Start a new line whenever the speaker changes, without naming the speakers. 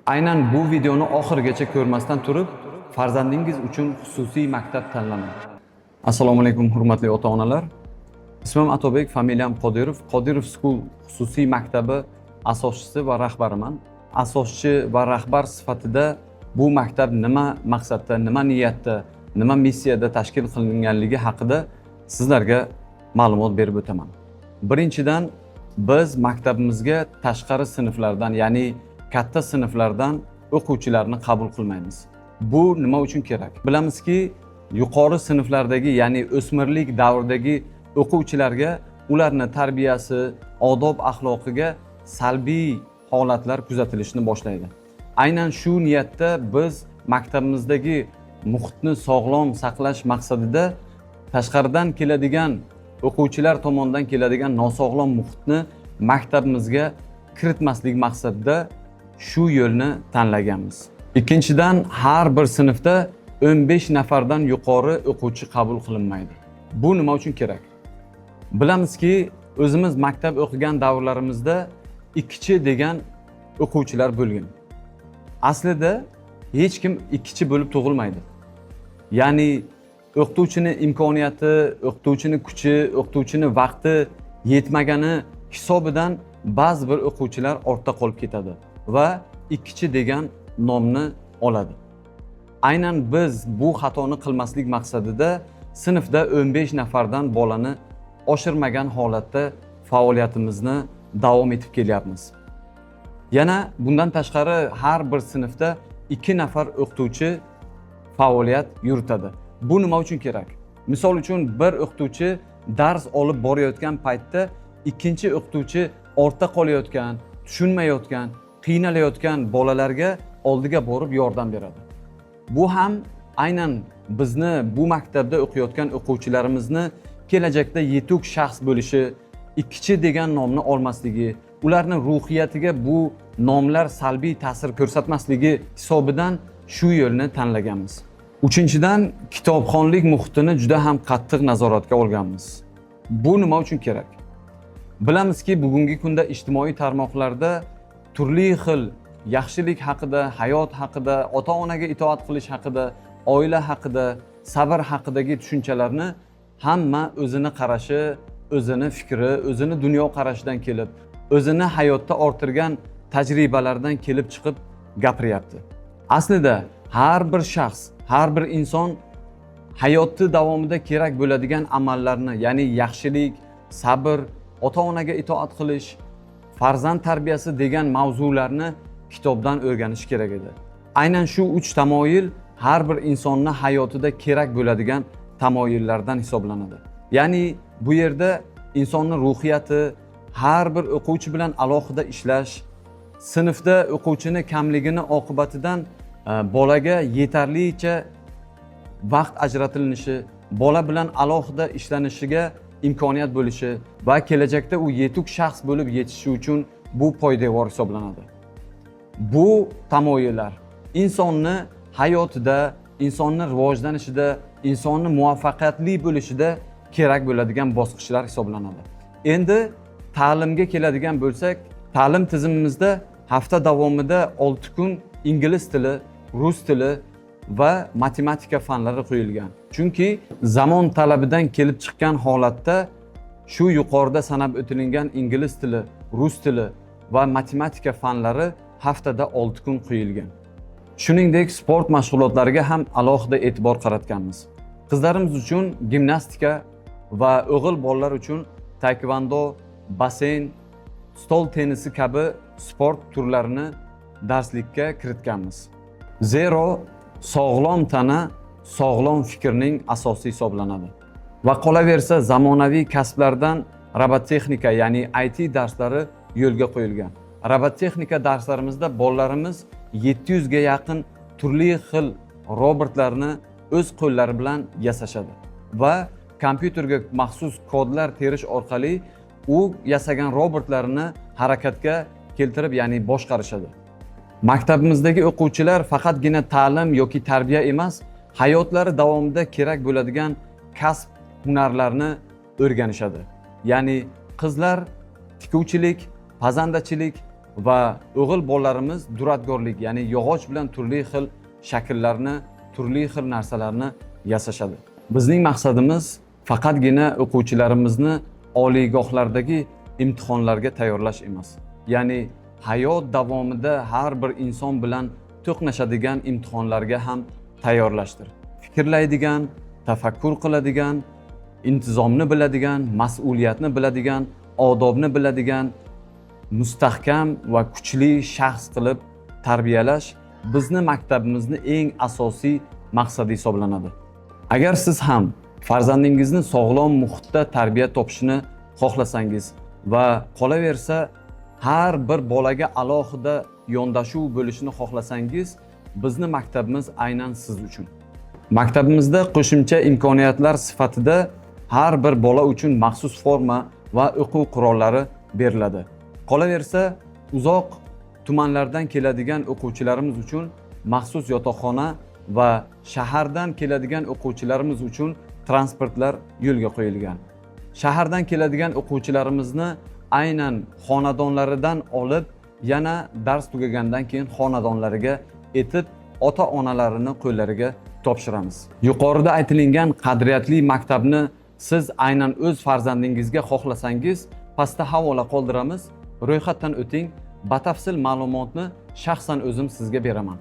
Aynan bu videoni oxirigacha ko'rmasdan turib, farzandingiz uchun xususiy maktab tanlamang. Assalomu alaykum hurmatli ota-onalar. Ismim Atobek, familiyam Qodirov. Qodirov School xususiy maktabi asoschisi va rahbariman. Asoschi va rahbar sifatida bu maktab nima maqsadda, nima niyatda, nima missiyada tashkil qilinganligi haqida sizlarga ma'lumot berib o'taman. Birinchidan, biz maktabimizga tashqari sinflardan, ya'ni katta sinflardan o'quvchilarni qabul qilmaymiz. Bu nima uchun kerak? Bilamizki, yuqori sinflardagi, ya'ni o'smirlik davridagi o'quvchilarga ularning tarbiyasi, odob axloqiga salbiy holatlar kuzatilishni boshlaydi. Aynan shu niyatda biz maktabimizdagi muhitni sog'lom saqlash maqsadida tashqaridan keladigan o'quvchilar tomonidan keladigan nosog'lom muhitni maktabimizga kiritmaslik maqsadida shu yo'lni tanlaganmiz. Ikkinchidan, har bir sinfda 15 nafardan yuqori o'quvchi qabul qilinmaydi. Bu nima uchun kerak? Bilamizki, o'zimiz maktab o'qigan davrlarimizda ikkichi degan o'quvchilar bo'lgan. Aslida hech kim ikkichi bo'lib tug'ilmaydi. Ya'ni o'qituvchini imkoniyati, o'qituvchini kuchi, o'qituvchini vaqti yetmagani hisobidan ba'zi bir o'quvchilar ortda qolib ketadi va ikkichi degan nomni oladi. Aynan biz bu xatoni qilmaslik maqsadida sinfda 15 nafardan bolani oshirmagan holatda faoliyatimizni davom etib kelyapmiz. Yana bundan tashqari har bir sinfda 2 nafar o'qituvchi faoliyat yuritadi. Bu nima uchun kerak? Misol uchun bir o'qituvchi dars olib borayotgan paytda ikkinchi o'qituvchi ortda qolayotgan, tushunmayotgan, qiynalayotgan bolalarga oldiga borib yordam beradi. Bu ham aynan bizni bu maktabda o'qiyotgan o'quvchilarimizni kelajakda yetuk shaxs bo'lishi, ikkichi degan nomni olmasligi, ularning ruhiyatiga bu nomlar salbiy ta'sir ko'rsatmasligi hisobidan shu yo'lni tanlaganmiz. Uchinchidan, kitobxonlik muhitini juda ham qattiq nazoratga olganmiz. Bu nima uchun kerak? Bilamizki, bugungi kunda ijtimoiy tarmoqlarda turli xil yaxshilik haqida, hayot haqida, ota-onaga itoat qilish haqida, oila haqida, sabr haqidagi tushunchalarni hamma o'zini qarashi, o'zini fikri, o'zini dunyo qarashidan kelib, o'zini hayotda orttirgan tajribalardan kelib chiqib gapiryapti. Aslida har bir shaxs, har bir inson hayoti davomida kerak bo'ladigan amallarni, ya'ni yaxshilik, sabr, ota-onaga itoat qilish, farzand tarbiyasi degan mavzularni kitobdan o'rganish kerak edi. Aynan shu 3 tamoyil har bir insonni hayotida kerak bo'ladigan tamoyillardan hisoblanadi. Ya'ni bu yerda insonning ruhiyati, har bir o'quvchi bilan alohida ishlash, sinfda o'quvchini kamligini oqibatidan bolaga yetarlicha vaqt ajratilinishi, bola bilan alohida ishlanishiga imkoniyat bo'lishi va kelajakda u yetuk shaxs bo'lib yetishi uchun bu poydevor hisoblanadi. Bu tamoyillar insonni hayotida, insonning rivojlanishida, insonning muvaffaqiyatli bo'lishida kerak bo'ladigan bosqichlar hisoblanadi. Endi ta'limga keladigan bo'lsak, ta'lim tizimimizda hafta davomida 6 kun ingliz tili, rus tili va matematika fanlari qo'yilgan. Chunki zamon talabidan kelib chiqqan holatda shu yuqorida sanab o'tilgan ingliz tili, rus tili va matematika fanlari haftada 6 kun qo'yilgan. Shuningdek, sport mashg'ulotlariga ham alohida e'tibor qaratganmiz. Qizlarimiz uchun gimnastika va o'g'il bolalar uchun taekvondo, basen, stol tennisi kabi sport turlarini darslikka kiritganmiz. Zero sog'lom tana sog'lom fikrning asosi hisoblanadi. Va qolaversa zamonaviy kasblardan robototexnika, ya'ni IT darslari yo'lga qo'yilgan. Robototexnika darslarimizda bolalarimiz 700 ga yaqin turli xil robotlarni o'z qo'llari bilan yasashadi va kompyuterga maxsus kodlar terish orqali u yasagan robotlarni harakatga keltirib, ya'ni boshqarishadi. Maktabimizdagi o'quvchilar faqatgina ta'lim yoki tarbiya emas, hayotlari davomida kerak bo'ladigan kasb hunarlarni o'rganishadi. Ya'ni qizlar tikuvchilik, pazandachilik, va o'g'il bolalarimiz duradgorlik, ya'ni yog'och bilan turli xil shakllarni, turli xil narsalarni yasashadi. Bizning maqsadimiz faqatgina o'quvchilarimizni oliygohlardagi imtihonlarga tayyorlash emas. Ya'ni hayot davomida har bir inson bilan to'qnashadigan imtihonlarga ham tayyorlashdir. Fikrlaydigan, tafakkur qiladigan, intizomni biladigan, mas'uliyatni biladigan, odobni biladigan, mustahkam va kuchli shaxs qilib tarbiyalash bizni maktabimizni eng asosiy maqsadi hisoblanadi. Agar siz ham farzandingizni sog'lom muhitda tarbiya topishini xohlasangiz va qolaversa har bir bolaga alohida yondashuv bo'lishini xohlasangiz, bizni maktabimiz aynan siz uchun. Maktabimizda qo'shimcha imkoniyatlar sifatida har bir bola uchun maxsus forma va o'quv qurollari beriladi. Qolaversa, uzoq tumanlardan keladigan o'quvchilarimiz uchun maxsus yotoqxona va shahardan keladigan o'quvchilarimiz uchun transportlar yo'lga qo'yilgan. Shahardan keladigan o'quvchilarimizni aynan xonadonlaridan olib, yana dars tugagandan keyin xonadonlariga etib, ota-onalarini qo'llariga topshiramiz. Yuqorida aytilgan qadriyatli maktabni siz aynan o'z farzandingizga xohlasangiz, pastda havola qoldiramiz. Ro'yxatdan o'ting, batafsil ma'lumotni shaxsan o'zim sizga beraman.